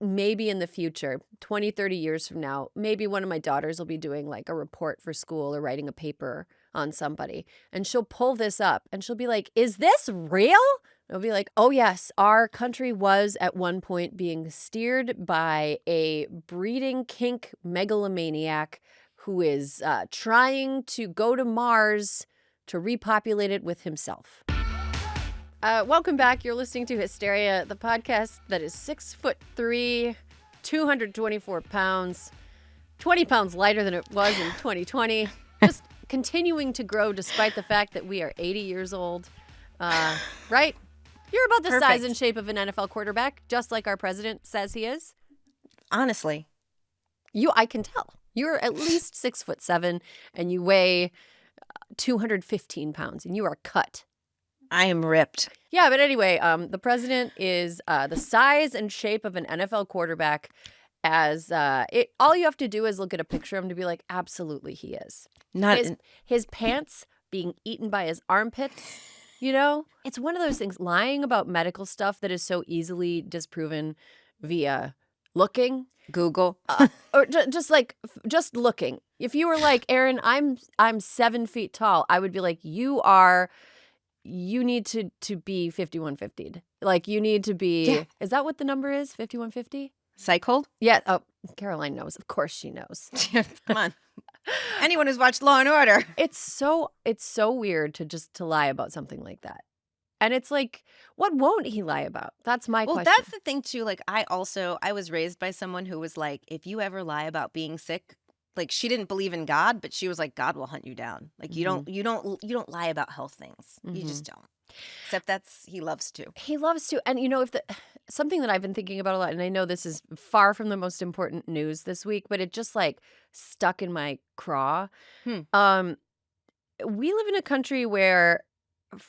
maybe in the future, 20, 30 years from now, maybe one of my daughters will be doing like a report for school or writing a paper on somebody. And she'll pull this up and she'll be like, is this real? It'll be like, oh, yes, our country was at one point being steered by a breeding kink megalomaniac who is trying to go to Mars to repopulate it with himself. Welcome back. You're listening to Hysteria, the podcast that is 6'3", 224 pounds, 20 pounds lighter than it was in 2020. Just continuing to grow despite the fact that we are 80 years old. Right? You're about the size and shape of an NFL quarterback, just like our president says he is. Honestly. I can tell. You're at least 6'7", and you weigh 215 pounds, and you are cut. I am ripped. Yeah, but anyway, the president is the size and shape of an NFL quarterback. All you have to do is look at a picture of him to be like, absolutely, he is. His pants being eaten by his armpits. You know, it's one of those things, lying about medical stuff that is so easily disproven via looking. Google. Or just looking. If you were like, Erin, I'm 7 feet tall, I would be like, you need to be 5150'd. Like, you need to be, yeah. Is that what the number is? 5150? Cycled? Yeah. Oh, Caroline knows. Of course she knows. Come on. Anyone who's watched Law and Order. It's so weird to lie about something like that. And it's like, what won't he lie about? That's my question. Well, that's the thing too. Like, I was raised by someone who was like, if you ever lie about being sick, like, she didn't believe in God, but she was like, God will hunt you down. Like, you don't lie about health things. Mm-hmm. You just don't. Except he loves to. He loves to. And something that I've been thinking about a lot, and I know this is far from the most important news this week, but it just like stuck in my craw. We live in a country where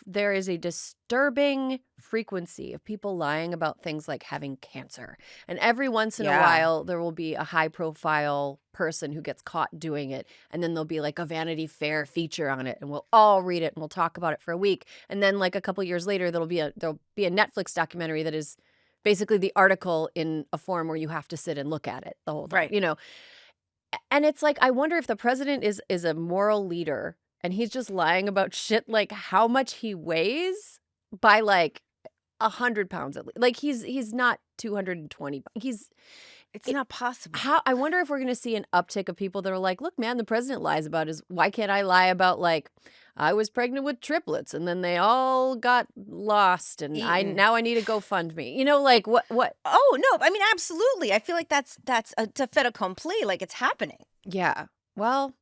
there is a disturbing frequency of people lying about things like having cancer. And every once in a while, there will be a high-profile person who gets caught doing it. And then there'll be like a Vanity Fair feature on it. And we'll all read it and we'll talk about it for a week. And then like a couple years later, there'll be a Netflix documentary that is basically the article in a form where you have to sit and look at it the whole time. Right. You know? And it's like, I wonder if the president is a moral leader and he's just lying about shit like how much he weighs by like 100 pounds at least. Like he's not 220. It's not possible. I wonder if we're going to see an uptick of people that are like, look, man, the president lies about why can't I lie about like I was pregnant with triplets and then they all got lost and now I need to GoFundMe. You know, like what? Oh, no. I mean, absolutely. I feel like that's a fait accompli. Like, it's happening. Yeah. Well,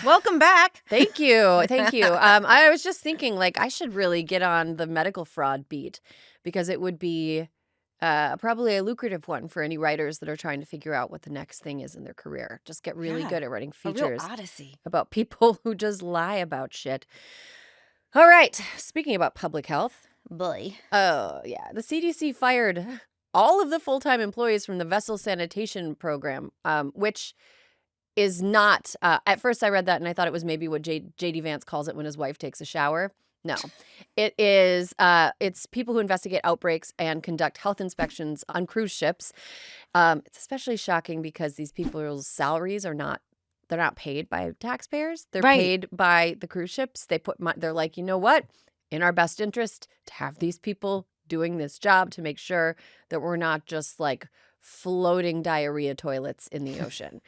welcome back. Thank you. I was just thinking, like, I should really get on the medical fraud beat because it would be probably a lucrative one for any writers that are trying to figure out what the next thing is in their career. Just get really good at writing features. A real odyssey. About people who just lie about shit. All right. Speaking about public health. Boy. Oh, yeah. The CDC fired all of the full-time employees from the vessel sanitation program, which is not, at first I read that and I thought it was maybe what J.D. Vance calls it when his wife takes a shower. No, it is, it's people who investigate outbreaks and conduct health inspections on cruise ships. It's especially shocking because these people's salaries they're not paid by taxpayers. They're paid by the cruise ships. They're like, you know what? In our best interest to have these people doing this job to make sure that we're not just like floating diarrhea toilets in the ocean.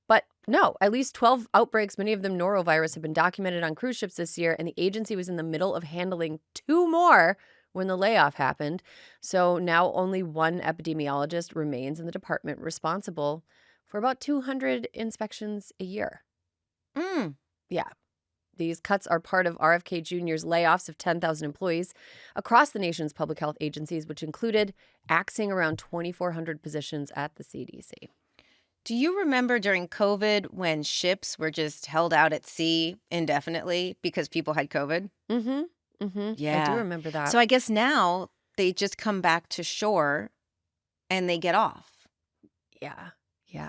But no, at least 12 outbreaks, many of them norovirus, have been documented on cruise ships this year, and the agency was in the middle of handling 2 more when the layoff happened. So now only 1 epidemiologist remains in the department, responsible for about 200 inspections a year. Yeah. These cuts are part of RFK Jr.'s layoffs of 10,000 employees across the nation's public health agencies, which included axing around 2,400 positions at the CDC. Do you remember during COVID when ships were just held out at sea indefinitely because people had COVID? Yeah. I do remember that. So I guess now they just come back to shore and they get off. Yeah.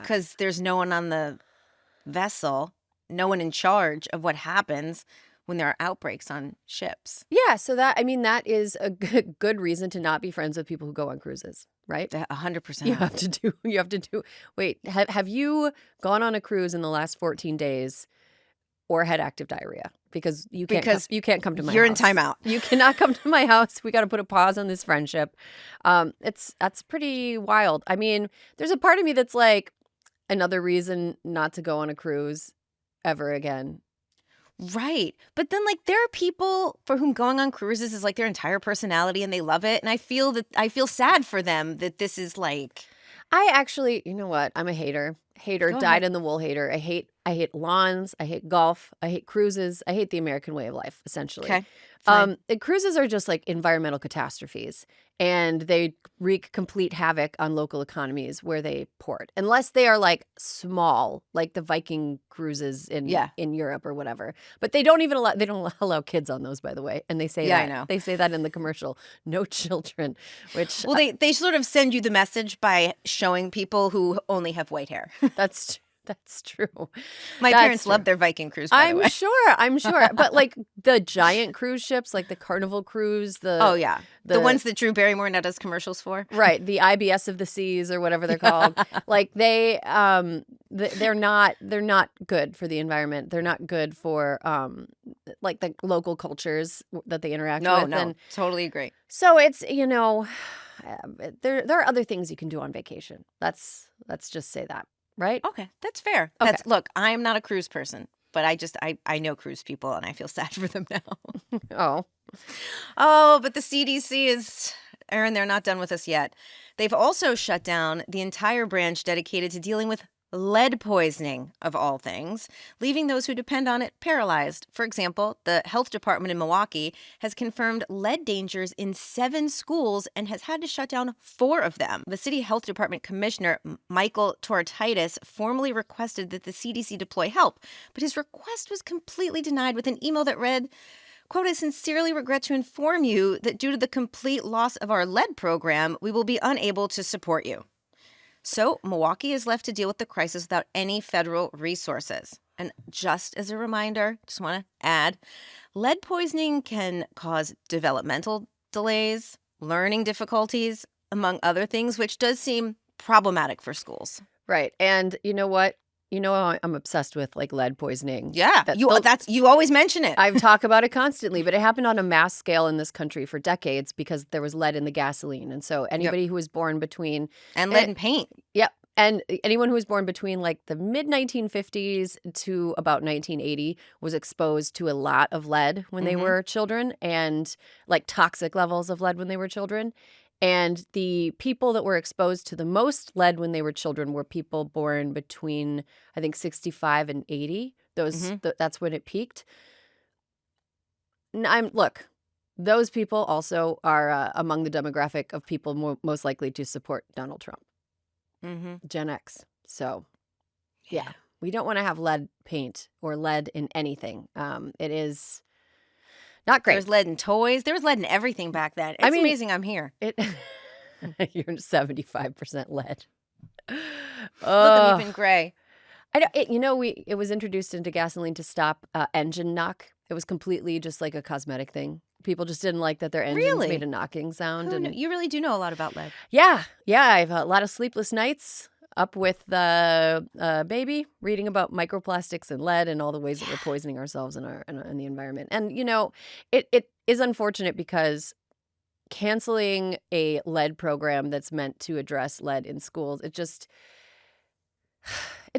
Because there's no one on the vessel, no one in charge of what happens when there are outbreaks on ships. Yeah, so that is a good reason to not be friends with people who go on cruises, right? 100%. You have to do. Wait, have you gone on a cruise in the last 14 days or had active diarrhea? Because you can't come to my house. You're in timeout. You cannot come to my house. We got to put a pause on this friendship. That's pretty wild. I mean, there's a part of me that's like, another reason not to go on a cruise ever again. Right. But then, like, there are people for whom going on cruises is like their entire personality and they love it. And I feel sad for them that this is like. I actually, you know what? I'm a hater. Go ahead. Dyed in the wool hater. I hate lawns. I hate golf. I hate cruises. I hate the American way of life, essentially. Okay. Fine. Cruises are just like environmental catastrophes, and they wreak complete havoc on local economies where they port, unless they are like small, like the Viking cruises in Europe or whatever. But they don't allow kids on those, by the way. And they say that. I know. They say that in the commercial, no children, which Well, they sort of send you the message by showing people who only have white hair. That's true. My parents loved their Viking cruise, by the way. I'm sure. But like the giant cruise ships, like the Carnival cruise, the ones that Drew Barrymore now does commercials for. Right. The IBS of the seas or whatever they're called. Like they're not good for the environment. They're not good for like the local cultures that they interact with. No, totally agree. So it's, there are other things you can do on vacation. Let's just say that. Right? Okay, that's fair. Okay. Look, I am not a cruise person, but I know cruise people and I feel sad for them now. Oh, but the CDC is, Erin, they're not done with us yet. They've also shut down the entire branch dedicated to dealing with lead poisoning, of all things, leaving those who depend on it paralyzed. For example, the health department in Milwaukee has confirmed lead dangers in 7 schools and has had to shut down 4 of them. The city health department commissioner, Michael Tortitis, formally requested that the CDC deploy help, but his request was completely denied with an email that read, quote, "I sincerely regret to inform you that due to the complete loss of our lead program, we will be unable to support you." So Milwaukee is left to deal with the crisis without any federal resources. And just as a reminder, just want to add, lead poisoning can cause developmental delays, learning difficulties, among other things, which does seem problematic for schools. Right. And you know what? I'm obsessed with like lead poisoning. Yeah, you always mention it. I talk about it constantly, but it happened on a mass scale in this country for decades because there was lead in the gasoline. And so anybody who was born between... And lead in paint. Yep. And anyone who was born between like the mid-1950s to about 1980 was exposed to a lot of lead when they were children, and like toxic levels of lead when they were children. And the people that were exposed to the most lead when they were children were people born between, I think, 65 and 80. That's when it peaked. Look, those people also are among the demographic of people most likely to support Donald Trump. Gen X. So, yeah, we don't want to have lead paint or lead in anything. It is... not great. There's lead in toys. There was lead in everything back then. It's amazing I'm here. You're 75% lead. Look, I'm even gray. I know. It was introduced into gasoline to stop engine knock. It was completely just like a cosmetic thing. People just didn't like that their engines made a knocking sound. You really do know a lot about lead. Yeah. I've had a lot of sleepless nights up with the baby, reading about microplastics and lead and all the ways that we're poisoning ourselves and the environment. And it is unfortunate because canceling a lead program that's meant to address lead in schools, it just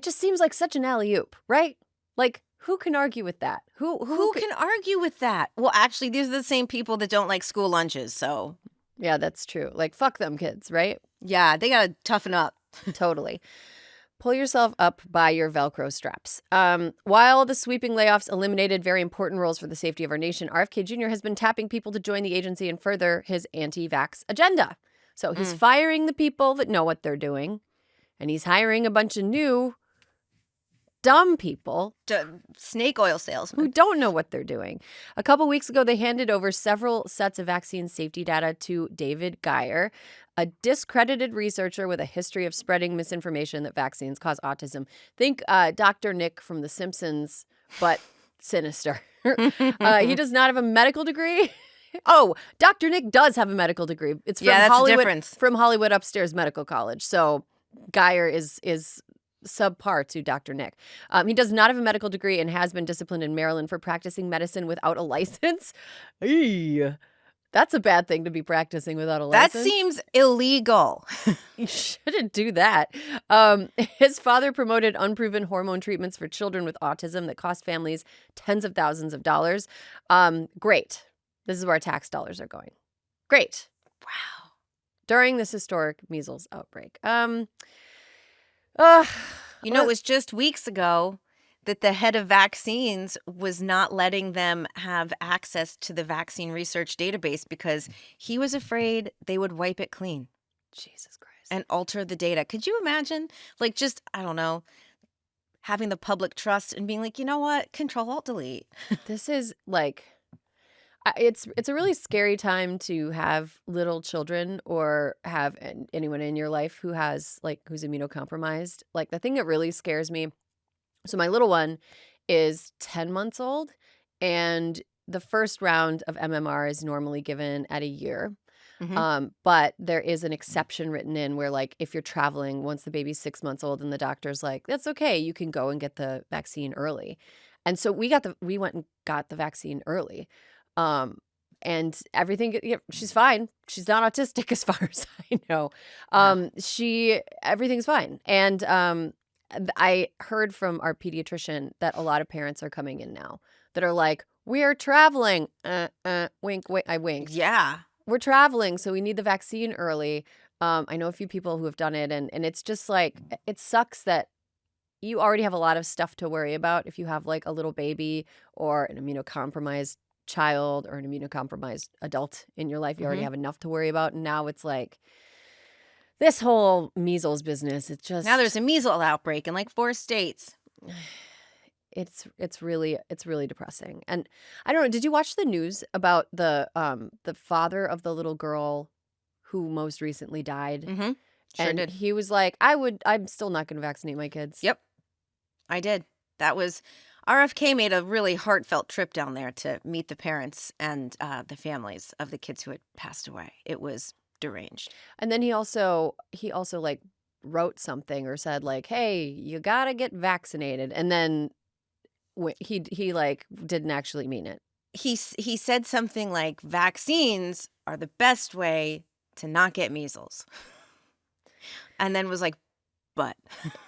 seems like such an alley-oop, right? Like, who can argue with that? Who can argue with that? Well, actually, these are the same people that don't like school lunches, so. Yeah, that's true. Like, fuck them kids, right? Yeah, they gotta toughen up. Totally. Pull yourself up by your Velcro straps. While the sweeping layoffs eliminated very important roles for the safety of our nation, RFK Jr. has been tapping people to join the agency and further his anti-vax agenda. So he's firing the people that know what they're doing, and he's hiring a bunch of new dumb people, snake oil salesmen, who don't know what they're doing. A couple weeks ago, they handed over several sets of vaccine safety data to David Geyer, a discredited researcher with a history of spreading misinformation that vaccines cause autism. Think Dr. Nick from The Simpsons, but sinister. He does not have a medical degree. Oh, Dr. Nick does have a medical degree. It's from that's Hollywood, the difference. From Hollywood Upstairs Medical College. So Geyer is subpar to Dr. Nick. He does not have a medical degree and has been disciplined in Maryland for practicing medicine without a license. Eey. That's a bad thing to be practicing without a license. That seems illegal. You shouldn't do that. His father promoted unproven hormone treatments for children with autism that cost families tens of thousands of dollars. Great. This is where our tax dollars are going. Great. Wow. During this historic measles outbreak. It was just weeks ago that the head of vaccines was not letting them have access to the vaccine research database because he was afraid they would wipe it clean. Jesus Christ. And alter the data. Could you imagine? Like, just, I don't know, having the public trust and being like, you know what? Control-Alt-Delete. This is like... It's a really scary time to have little children or have anyone in your life who has who's immunocompromised. Like the thing that really scares me. So my little one is 10 months old, and the first round of MMR is normally given at a year. Mm-hmm. But there is an exception written in where if you're traveling once the baby's 6 months old and the doctor's like, that's okay, you can go and get the vaccine early. And so we went and got the vaccine early. And everything, she's fine. She's not autistic as far as I know. Everything's fine. And I heard from our pediatrician that a lot of parents are coming in now that are like, we are traveling. Wink, wink. I winked. Yeah. We're traveling, so we need the vaccine early. I know a few people who have done it, and it's just it sucks that you already have a lot of stuff to worry about if you have a little baby or an immunocompromised child or an immunocompromised adult in your life. You already have enough to worry about, and now it's this whole measles business. It's just now there's a measles outbreak in 4 states. It's really depressing. And I don't know, did you watch the news about the father of the little girl who most recently died? Mm-hmm. Sure and did. He was like, I'm still not going to vaccinate my kids. Yep, I did. That was RFK made a really heartfelt trip down there to meet the parents and the families of the kids who had passed away. It was deranged. And then he also wrote something or said hey, you got to get vaccinated. And then he didn't actually mean it. He said something like, vaccines are the best way to not get measles. And then was like, but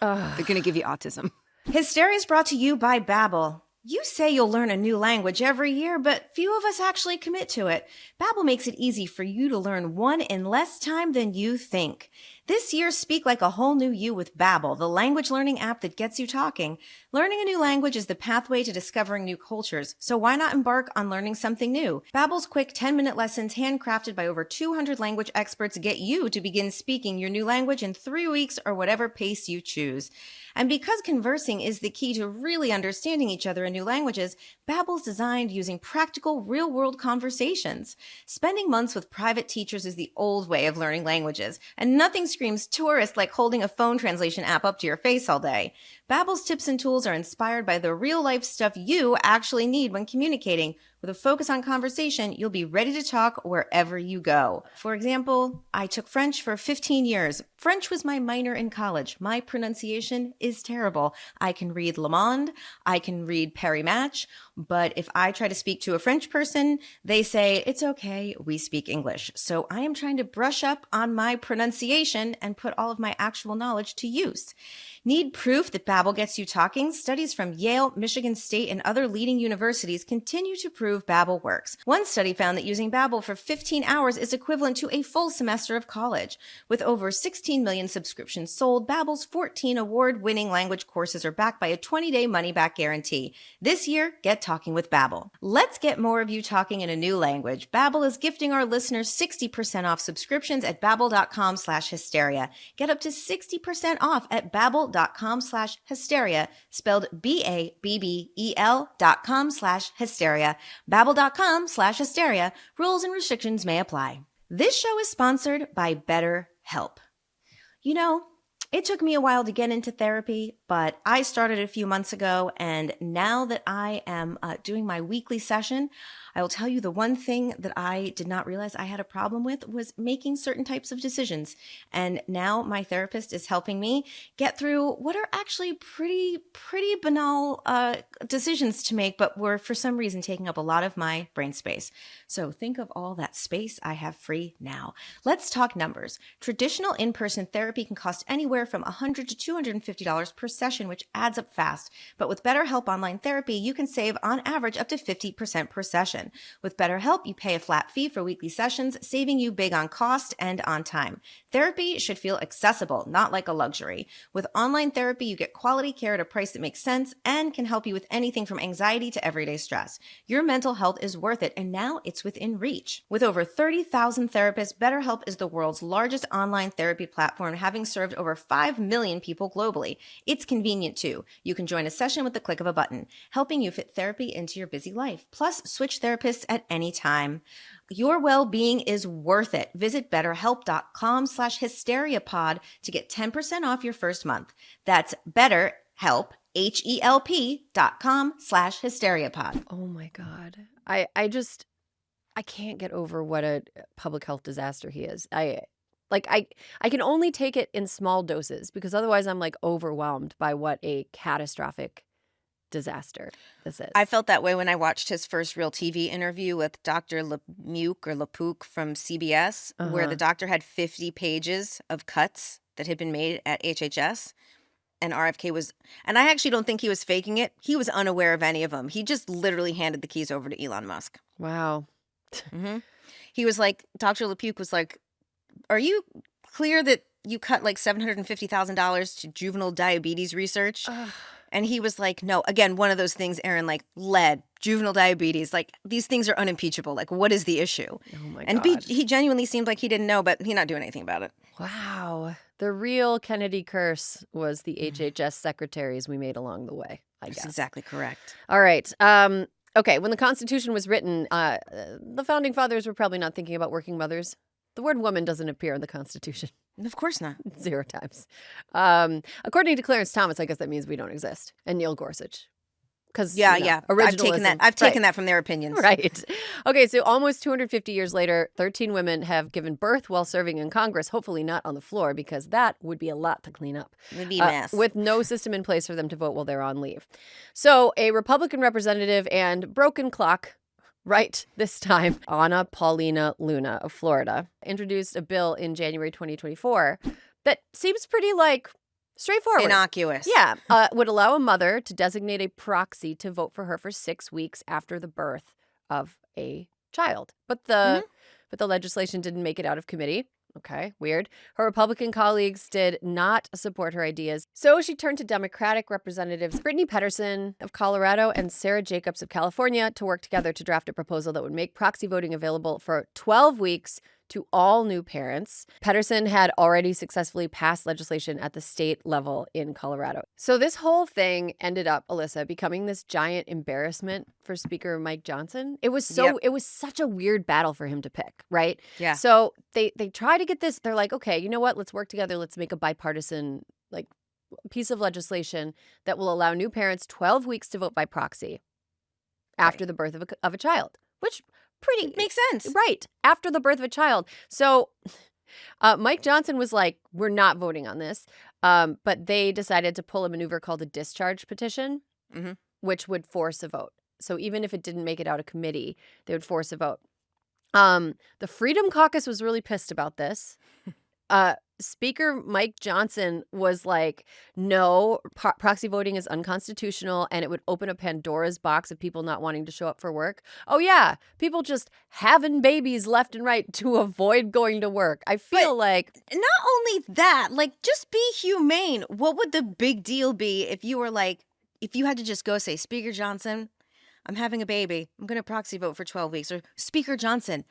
they're going to give you autism. Hysteria is brought to you by Babbel. You say you'll learn a new language every year, but few of us actually commit to it. Babbel makes it easy for you to learn one in less time than you think. This year, speak like a whole new you with Babbel, the language learning app that gets you talking. Learning a new language is the pathway to discovering new cultures, so why not embark on learning something new? Babbel's quick 10-minute lessons, handcrafted by over 200 language experts, get you to begin speaking your new language in 3 weeks or whatever pace you choose. And because conversing is the key to really understanding each other in new languages, Babbel's designed using practical, real-world conversations. Spending months with private teachers is the old way of learning languages, and nothing screams tourist like holding a phone translation app up to your face all day. Babbel's tips and tools are inspired by the real-life stuff you actually need when communicating. With a focus on conversation, you'll be ready to talk wherever you go. For example, I took French for 15 years. French was my minor in college. My pronunciation is terrible. I can read Le Monde, I can read Paris Match, but if I try to speak to a French person, they say, it's okay, we speak English. So I am trying to brush up on my pronunciation and put all of my actual knowledge to use. Need proof that Babbel gets you talking? Studies from Yale, Michigan State, and other leading universities continue to prove Babbel works. One study found that using Babbel for 15 hours is equivalent to a full semester of college. With over 16 million subscriptions sold, Babbel's 14 award-winning language courses are backed by a 20-day money-back guarantee. This year, get talking with Babbel. Let's get more of you talking in a new language. Babbel is gifting our listeners 60% off subscriptions at babbel.com/hysteria. Get up to 60% off at babbel.com/hysteria, spelled BABBEL.com/hysteria. Babbel.com/hysteria. Rules and restrictions may apply. This show is sponsored by BetterHelp. You know, It took me a while to get into therapy, but I started a few months ago. And now that I am doing my weekly session, I will tell you the one thing that I did not realize I had a problem with was making certain types of decisions. And now my therapist is helping me get through what are actually pretty banal decisions to make, but were for some reason taking up a lot of my brain space. So think of all that space I have free now. Let's talk numbers. Traditional in-person therapy can cost anywhere from $100 to $250 per session, which adds up fast. But with BetterHelp Online Therapy, you can save on average up to 50% per session. With BetterHelp, you pay a flat fee for weekly sessions, saving you big on cost and on time. Therapy should feel accessible, not like a luxury. With online therapy, you get quality care at a price that makes sense and can help you with anything from anxiety to everyday stress. Your mental health is worth it, and now it's within reach. With over 30,000 therapists, BetterHelp is the world's largest online therapy platform, having served over 5 million people globally. It's convenient too. You can join a session with the click of a button, helping you fit therapy into your busy life. Plus, switch therapists at any time. Your well-being is worth it. Visit betterhelp.com/hysteriapod to get 10% off your first month. That's BetterHelp, HELP.com/hysteriapod. Oh my God. I can't get over what a public health disaster he is. I can only take it in small doses because otherwise I'm like overwhelmed by what a catastrophic disaster this is. I felt that way when I watched his first real TV interview with Dr. Lepook from CBS, where the doctor had 50 pages of cuts that had been made at HHS. And RFK was, and I actually don't think he was faking it. He was unaware of any of them. He just literally handed the keys over to Elon Musk. Wow. He was like, Dr. Lepook was like, are you clear that you cut like $750,000 to juvenile diabetes research? And he was like, no, again, one of those things, Erin, like lead, juvenile diabetes, like these things are unimpeachable. Like, what is the issue? Oh my And God. he genuinely seemed like he didn't know, but he's not doing anything about it. Wow. The real Kennedy curse was the HHS secretaries we made along the way, I guess. That's exactly correct. All right. Okay, when the Constitution was written, the Founding Fathers were probably not thinking about working mothers. The word woman doesn't appear in the Constitution. Of course not. 0 times. According to Clarence Thomas, I guess that means we don't exist. And Neil Gorsuch. Because I've taken that from their opinions. Right. Okay, so almost 250 years later, 13 women have given birth while serving in Congress, hopefully not on the floor, because that would be a lot to clean up. It would be a mess. With no system in place for them to vote while they're on leave. So a Republican representative and broken clock, right this time, Anna Paulina Luna of Florida, introduced a bill in January 2024 that seems pretty, straightforward. Innocuous. Yeah. Would allow a mother to designate a proxy to vote for her for 6 weeks after the birth of a child. But the legislation didn't make it out of committee. Okay, weird. Her Republican colleagues did not support her ideas. So she turned to Democratic Representatives Brittany Petterson of Colorado and Sarah Jacobs of California to work together to draft a proposal that would make proxy voting available for 12 weeks to all new parents. Petterson had already successfully passed legislation at the state level in Colorado. So this whole thing ended up, Alyssa, becoming this giant embarrassment for Speaker Mike Johnson. It was such a weird battle for him to pick, right? Yeah. So they try to get this. They're like, okay, you know what? Let's work together. Let's make a bipartisan piece of legislation that will allow new parents 12 weeks to vote by proxy after the birth of a child, which pretty makes sense. Right. After the birth of a child. So Mike Johnson was like, we're not voting on this. But they decided to pull a maneuver called a discharge petition, which would force a vote. So even if it didn't make it out of committee, they would force a vote. The Freedom Caucus was really pissed about this. Speaker Mike Johnson was like, no, proxy voting is unconstitutional and it would open a Pandora's box of people not wanting to show up for work. Oh, yeah. People just having babies left and right to avoid going to work. I feel like. Not only that, just be humane. What would the big deal be if you were if you had to just go say, Speaker Johnson, I'm having a baby. I'm going to proxy vote for 12 weeks. Or Speaker Johnson,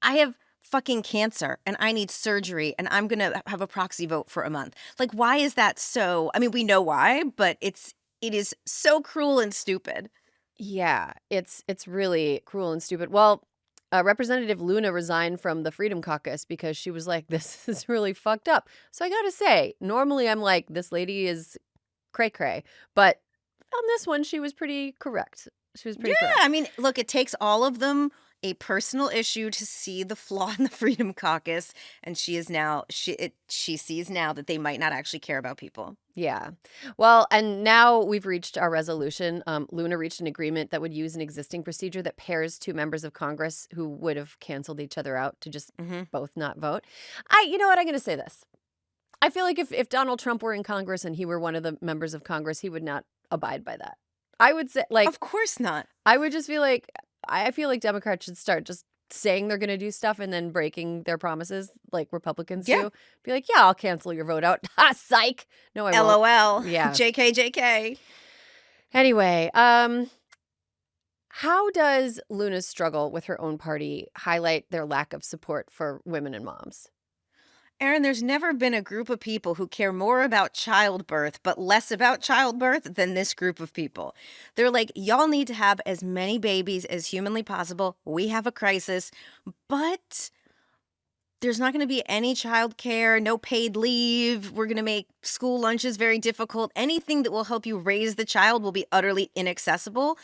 I have fucking cancer and I need surgery and I'm going to have a proxy vote for a month. Why is that so? I mean, we know why, but it is so cruel and stupid. Yeah, it's really cruel and stupid. Well, Representative Luna resigned from the Freedom Caucus because she was like, this is really fucked up. So I gotta say, normally I'm like, this lady is cray-cray. But on this one, she was pretty correct. She was pretty correct. I mean, look, it takes all of them a personal issue to see the flaw in the Freedom Caucus, and she sees now that they might not actually care about people. Yeah. Well, and now we've reached our resolution. Luna reached an agreement that would use an existing procedure that pairs two members of Congress who would have canceled each other out to just both not vote. You know what? I'm going to say this. I feel like if Donald Trump were in Congress and he were one of the members of Congress, he would not abide by that. I would say, like, of course not. I would just be like, I feel like Democrats should start just saying they're going to do stuff and then breaking their promises like Republicans do. Be like, yeah, I'll cancel your vote out. Ha, psych. No, I won't. LOL. Yeah. JK. Anyway, how does Luna's struggle with her own party highlight their lack of support for women and moms? Erin, there's never been a group of people who care more about childbirth but less about childbirth than this group of people. They're like, y'all need to have as many babies as humanly possible. We have a crisis, but there's not going to be any childcare, no paid leave. We're going to make school lunches very difficult. Anything that will help you raise the child will be utterly inaccessible.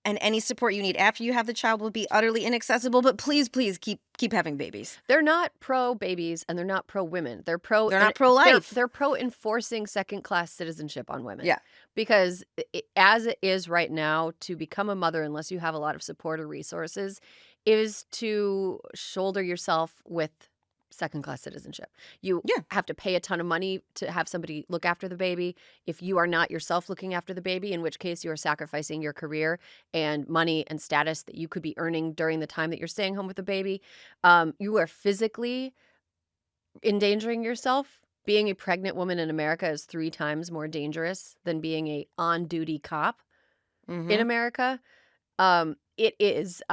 And any support you need after you have the child will be utterly inaccessible. But please keep having babies. They're not pro babies and they're not pro women. They're not pro life. They're pro enforcing second-class citizenship on women. Yeah. Because as it is right now, to become a mother, unless you have a lot of support or resources, is to shoulder yourself with second-class citizenship. You have to pay a ton of money to have somebody look after the baby. If you are not yourself looking after the baby, in which case you are sacrificing your career and money and status that you could be earning during the time that you're staying home with the baby, you are physically endangering yourself. Being a pregnant woman in America is 3 times more dangerous than being a on-duty cop in America. It is,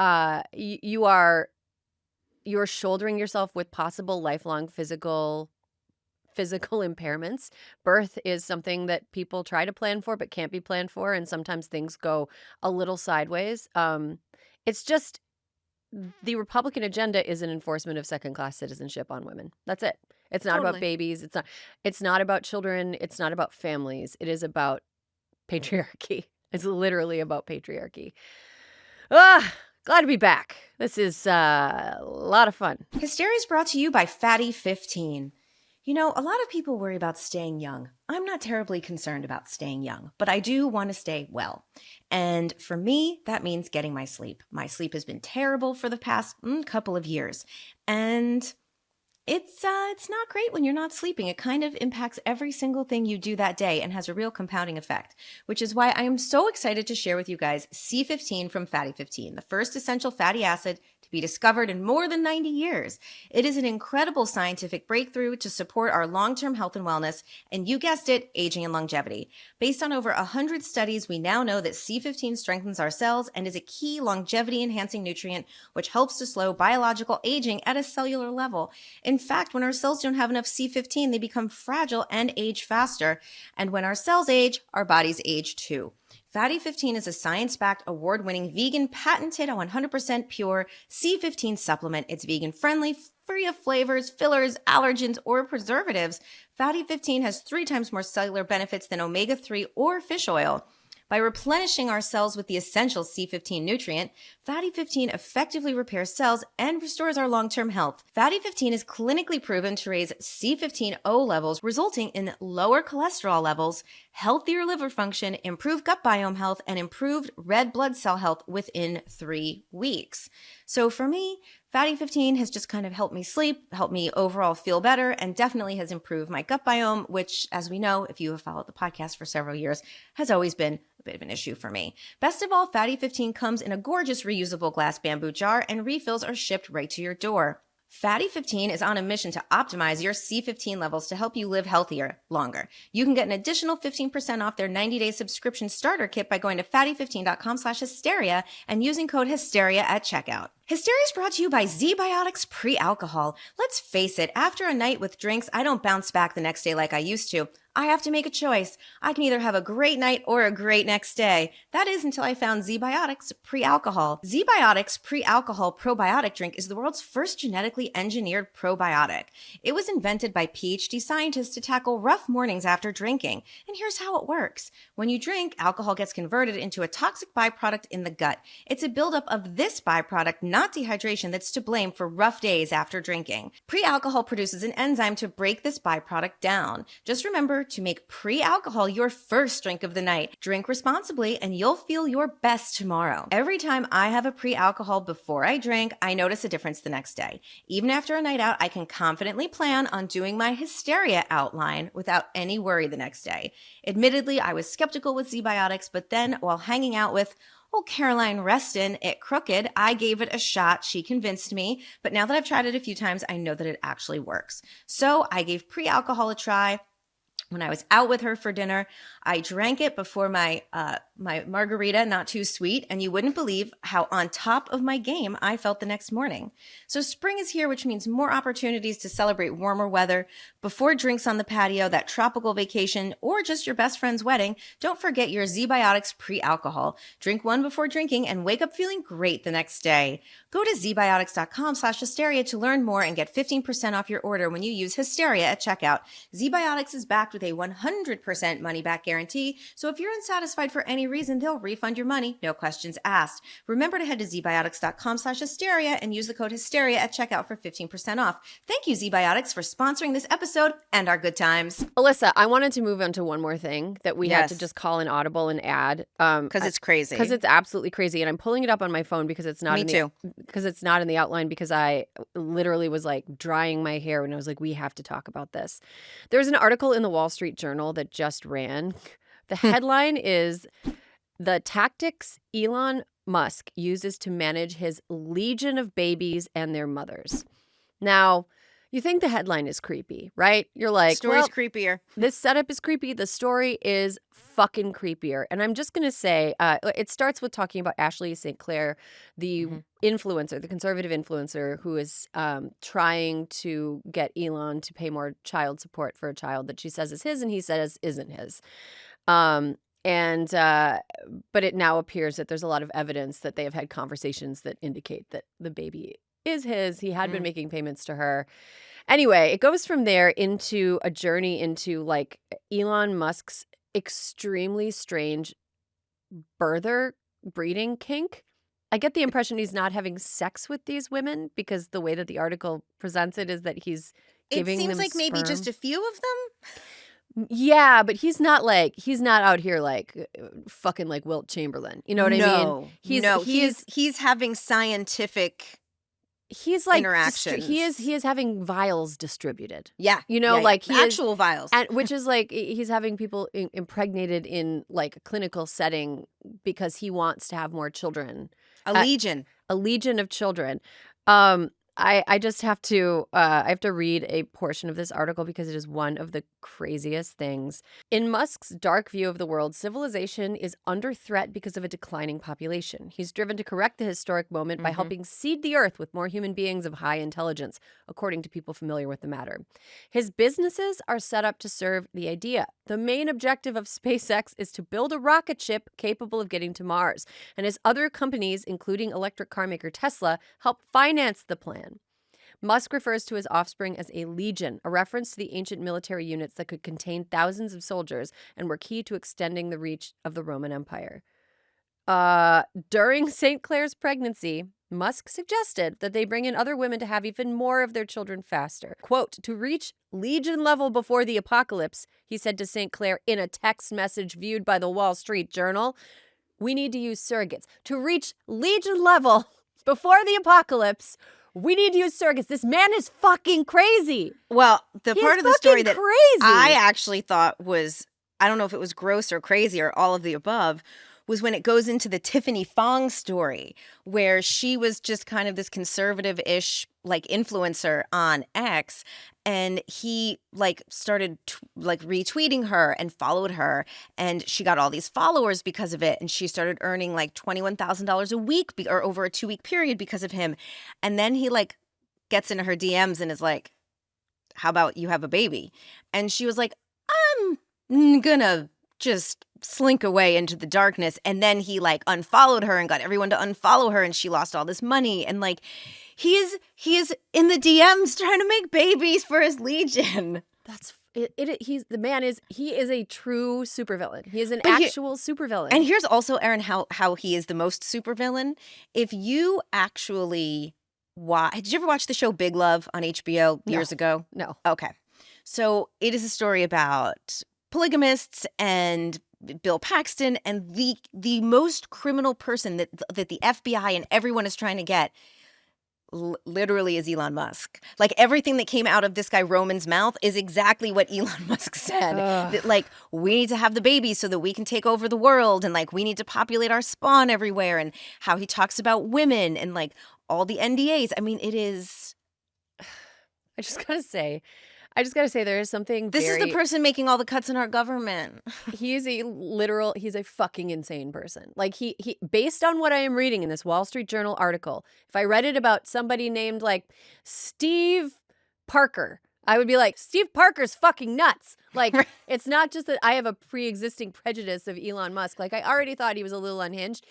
you're shouldering yourself with possible lifelong physical impairments. Birth is something that people try to plan for but can't be planned for, and sometimes things go a little sideways. It's just the Republican agenda is an enforcement of second-class citizenship on women. That's it. It's not about babies. It's not about children. It's not about families. It is about patriarchy. It's literally about patriarchy. Glad to be back. This is a lot of fun. Hysteria is brought to you by Fatty 15. You know, a lot of people worry about staying young. I'm not terribly concerned about staying young, but I do want to stay well. And for me, that means getting my sleep. My sleep has been terrible for the past couple of years. And it's not great when you're not sleeping. It kind of impacts every single thing you do that day and has a real compounding effect, which is why I am so excited to share with you guys C15 from Fatty 15, the first essential fatty acid to be discovered in more than 90 years. It is an incredible scientific breakthrough to support our long-term health and wellness, and you guessed it, aging and longevity. Based on over 100 studies, we now know that C15 strengthens our cells and is a key longevity-enhancing nutrient, which helps to slow biological aging at a cellular level. In fact, when our cells don't have enough C15, they become fragile and age faster. And when our cells age, our bodies age too. Fatty 15 is a science-backed, award-winning, vegan, patented, 100% pure C15 supplement. It's vegan-friendly, free of flavors, fillers, allergens, or preservatives. Fatty 15 has 3 times more cellular benefits than omega-3 or fish oil. By replenishing our cells with the essential C15 nutrient, Fatty 15 effectively repairs cells and restores our long-term health. Fatty 15 is clinically proven to raise C15O levels, resulting in lower cholesterol levels, healthier liver function, improved gut biome health, and improved red blood cell health within 3 weeks. So for me, Fatty 15 has just kind of helped me sleep, helped me overall feel better, and definitely has improved my gut biome, which, as we know, if you have followed the podcast for several years, has always been a bit of an issue for me. Best of all, Fatty 15 comes in a gorgeous reusable glass bamboo jar, and refills are shipped right to your door. Fatty 15 is on a mission to optimize your C15 levels to help you live healthier, longer. You can get an additional 15% off their 90-day subscription starter kit by going to fatty15.com/hysteria and using code hysteria at checkout. Hysteria is brought to you by ZBiotics Pre-Alcohol. Let's face it, after a night with drinks, I don't bounce back the next day like I used to. I have to make a choice. I can either have a great night or a great next day. That is until I found ZBiotics Pre-Alcohol. ZBiotics Pre-Alcohol Probiotic Drink is the world's first genetically engineered probiotic. It was invented by PhD scientists to tackle rough mornings after drinking. And here's how it works. When you drink, alcohol gets converted into a toxic byproduct in the gut. It's a buildup of this byproduct, not dehydration, that's to blame for rough days after drinking. Pre-alcohol produces an enzyme to break this byproduct down. Just remember to make pre-alcohol your first drink of the night. Drink responsibly and you'll feel your best tomorrow. Every time I have a pre-alcohol before I drink, I notice a difference the next day. Even after a night out, I can confidently plan on doing my Hysteria outline without any worry the next day. Admittedly, I was skeptical with ZBiotics, but then while hanging out with Caroline Reston at Crooked, I gave it a shot. She convinced me, but now that I've tried it a few times, I know that it actually works. So I gave pre-alcohol a try. When I was out with her for dinner, I drank it before my margarita, not too sweet, and you wouldn't believe how on top of my game I felt the next morning. So spring is here, which means more opportunities to celebrate warmer weather. Before drinks on the patio, that tropical vacation, or just your best friend's wedding, don't forget your ZBiotics pre-alcohol. Drink one before drinking and wake up feeling great the next day. Go to zbiotics.com/hysteria to learn more and get 15% off your order when you use Hysteria at checkout. ZBiotics is backed with a 100% money-back guarantee, so if you're unsatisfied for any reason, they'll refund your money, no questions asked. Remember to head to zbiotics.com/hysteria and use the code hysteria at checkout for 15% off. Thank you, ZBiotics, for sponsoring this episode and our good times. Alyssa, I wanted to move on to one more thing that we had Yes. to just call an audible and add. Because it's crazy. Because it's absolutely crazy. And I'm pulling it up on my phone because it's not Me in too. because it's not in the outline, because I literally was like drying my hair when I was like, we have to talk about this. There's an article in the Wall Street Journal that just ran. The headline is "The Tactics Elon Musk Uses to Manage His Legion of Babies and Their Mothers." Now, you think the headline is creepy, right? You're like, Story's well, creepier. this setup is creepy. The story is fucking creepier. And I'm just going to say, it starts with talking about Ashley St. Clair, the influencer, the conservative influencer who is trying to get Elon to pay more child support for a child that she says is his and he says isn't his. But it now appears that there's a lot of evidence that they have had conversations that indicate that the baby is his. He had been making payments to her. Anyway, it goes from there into a journey into like Elon Musk's extremely strange birther breeding kink. I get the impression he's not having sex with these women because the way that the article presents it is that he's giving them It seems like maybe sperm. just a few of them. Yeah, but he's not out here like fucking like Wilt Chamberlain. You know what I mean? He's having scientific. He's like interactions. He is having vials distributed. Yeah, You know, yeah. like he actual vials. and which is like he's having people impregnated in like a clinical setting because he wants to have more children. A legion of children. I just have to I have to read a portion of this article because it is one of the craziest things. In Musk's dark view of the world, civilization is under threat because of a declining population. He's driven to correct the historic moment by helping seed the earth with more human beings of high intelligence, according to people familiar with the matter. His businesses are set up to serve the idea. The main objective of SpaceX is to build a rocket ship capable of getting to Mars, and his other companies, including electric car maker Tesla, help finance the plan. Musk refers to his offspring as a legion, a reference to the ancient military units that could contain thousands of soldiers and were key to extending the reach of the Roman Empire. During St. Clair's pregnancy, Musk suggested that they bring in other women to have even more of their children faster. Quote, "To reach legion level before the apocalypse," he said to St. Clair in a text message viewed by the Wall Street Journal, "we need to use surrogates. To reach legion level before the apocalypse, we need to use surrogates." This man is fucking crazy. Well, the He's part of the story fucking that crazy. I actually thought was, I don't know if it was gross or crazy or all of the above, was when it goes into the Tiffany Fong story, where she was just kind of this conservative-ish like influencer on X, and he like started like retweeting her and followed her, and she got all these followers because of it, and she started earning like $21,000 a week or over a 2-week period because of him. And then he like gets into her DMs and is like, how about you have a baby? And she was like, I'm gonna just slink away into the darkness. And then he like unfollowed her and got everyone to unfollow her, and she lost all this money. And like he is in the DMs trying to make babies for his legion. That's it. He is a true supervillain. He is an actual supervillain. And here's also, Erin, how he is the most supervillain. If you actually did you ever watch the show Big Love on HBO years ago? No. Okay. So it is a story about polygamists and Bill Paxton, and the most criminal person that the FBI and everyone is trying to get literally is Elon Musk. Like everything that came out of this guy Roman's mouth is exactly what Elon Musk said. That like we need to have the baby so that we can take over the world, and like we need to populate our spawn everywhere, and how he talks about women and like all the NDAs. I mean, it is. I just gotta say there is something. This is the person making all the cuts in our government. He's a fucking insane person. Like he based on what I am reading in this Wall Street Journal article, if I read it about somebody named like Steve Parker, I would be like, Steve Parker's fucking nuts. Like, it's not just that I have a pre-existing prejudice of Elon Musk. Like, I already thought he was a little unhinged.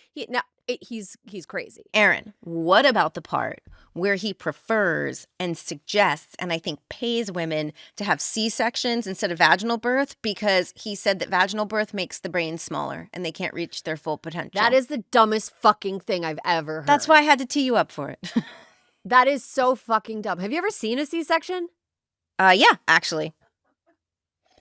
He's crazy. Erin, what about the part where he prefers and suggests, and I think pays women to have C-sections instead of vaginal birth, because he said that vaginal birth makes the brain smaller and they can't reach their full potential? That is the dumbest fucking thing I've ever heard. That's why I had to tee you up for it. That is so fucking dumb. Have you ever seen a C-section? Yeah, actually.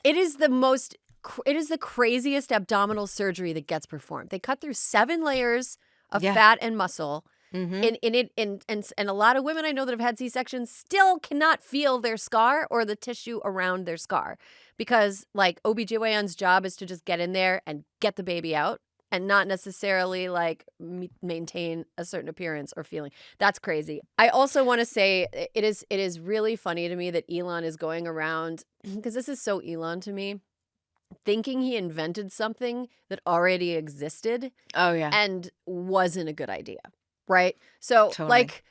It is the craziest abdominal surgery that gets performed. They cut through 7 layers of fat and muscle. Mm-hmm. And a lot of women I know that have had C-sections still cannot feel their scar or the tissue around their scar, because like OBGYN's job is to just get in there and get the baby out, and not necessarily like maintain a certain appearance or feeling. That's crazy. I also want to say it is really funny to me that Elon is going around, because this is so Elon to me, thinking he invented something that already existed. Oh, yeah. And wasn't a good idea, right? So totally. Like,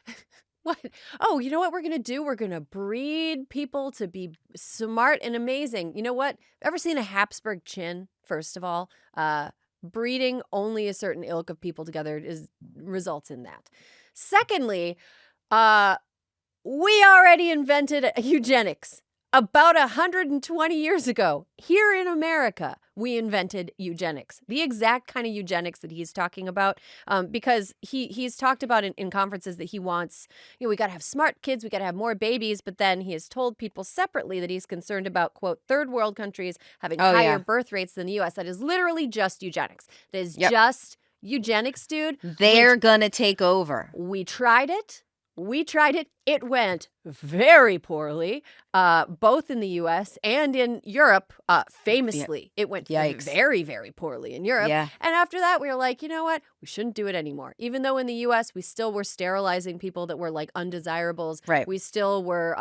what? Oh, you know what we're going to do? We're going to breed people to be smart and amazing. You know what? Ever seen a Habsburg chin, first of all? Breeding only a certain ilk of people together results in that. Secondly, we already invented eugenics. About 120 years ago, here in America, we invented eugenics, the exact kind of eugenics that he's talking about, because he's talked about in conferences that he wants, we got to have smart kids, we got to have more babies, but then he has told people separately that he's concerned about, quote, third world countries having higher birth rates than the U.S. That is literally just eugenics. That is just eugenics, dude. They're gonna take over. We tried it. It went very poorly, both in the U.S. and in Europe, famously. It went very, very poorly in Europe. Yeah. And after that, we were like, you know what? We shouldn't do it anymore. Even though in the U.S. we still were sterilizing people that were like undesirables. Right. We still were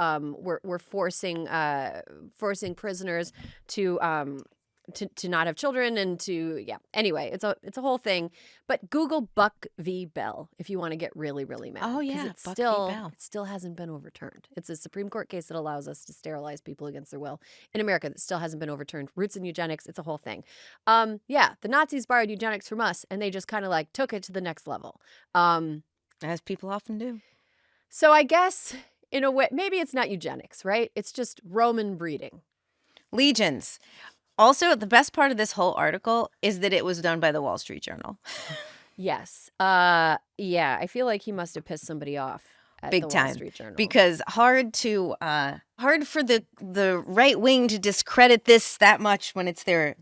forcing prisoners to not have children and to anyway, it's a whole thing. But Google Buck v. Bell if you want to get really, really mad. Oh yeah, it still hasn't been overturned. It's a Supreme Court case that allows us to sterilize people against their will in America that still hasn't been overturned. Roots in eugenics, it's a whole thing. The Nazis borrowed eugenics from us, and they just kind of like took it to the next level. As people often do. So I guess in a way, maybe it's not eugenics, right? It's just Roman breeding. Legions. Also, the best part of this whole article is that it was done by the Wall Street Journal. Yes. I feel like he must have pissed somebody off at Big the time. Wall Street Journal. Because hard for the right wing to discredit this that much when it's their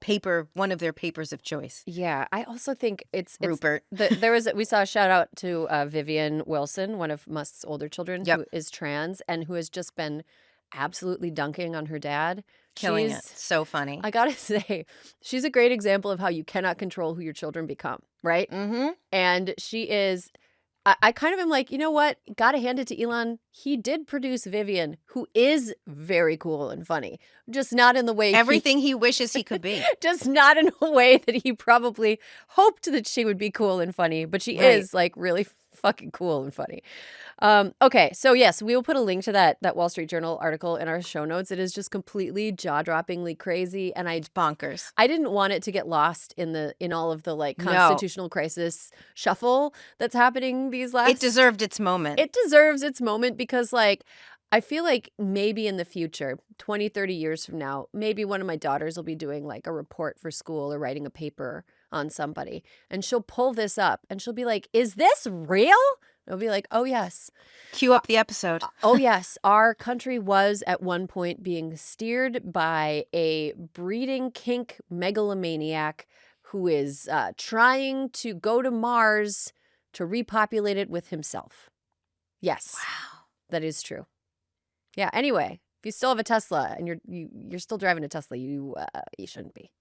paper, one of their papers of choice. Yeah, I also think it's Rupert. We saw a shout out to Vivian Wilson, one of Musk's older children, who is trans and who has just been absolutely dunking on her dad. Killing it. So funny. I gotta say, she's a great example of how you cannot control who your children become, right? Mm-hmm. And she is I kind of am like, you know what? Gotta hand it to Elon. He did produce Vivian, who is very cool and funny, just not in the way Everything he wishes he could be. just not in a way that he probably hoped that she would be cool and funny, but she Right. is like really fucking cool and funny. Okay, so yes, we will put a link to that Wall Street Journal article in our show notes. It is just completely jaw-droppingly crazy, and It's bonkers. I didn't want it to get lost in all of the like No. constitutional crisis shuffle that's happening these last. It deserved its moment. It deserves its moment because like I feel like maybe in the future, 20, 30 years from now, maybe one of my daughters will be doing like a report for school or writing a paper on somebody, and she'll pull this up and she'll be like, "Is this real?" It'll be like, "Oh yes. Cue up the episode. Oh yes, our country was at one point being steered by a breeding kink megalomaniac who is trying to go to Mars to repopulate it with himself." Yes. Wow. That is true. Yeah, anyway, if you still have a Tesla and you're still driving a Tesla, you shouldn't be.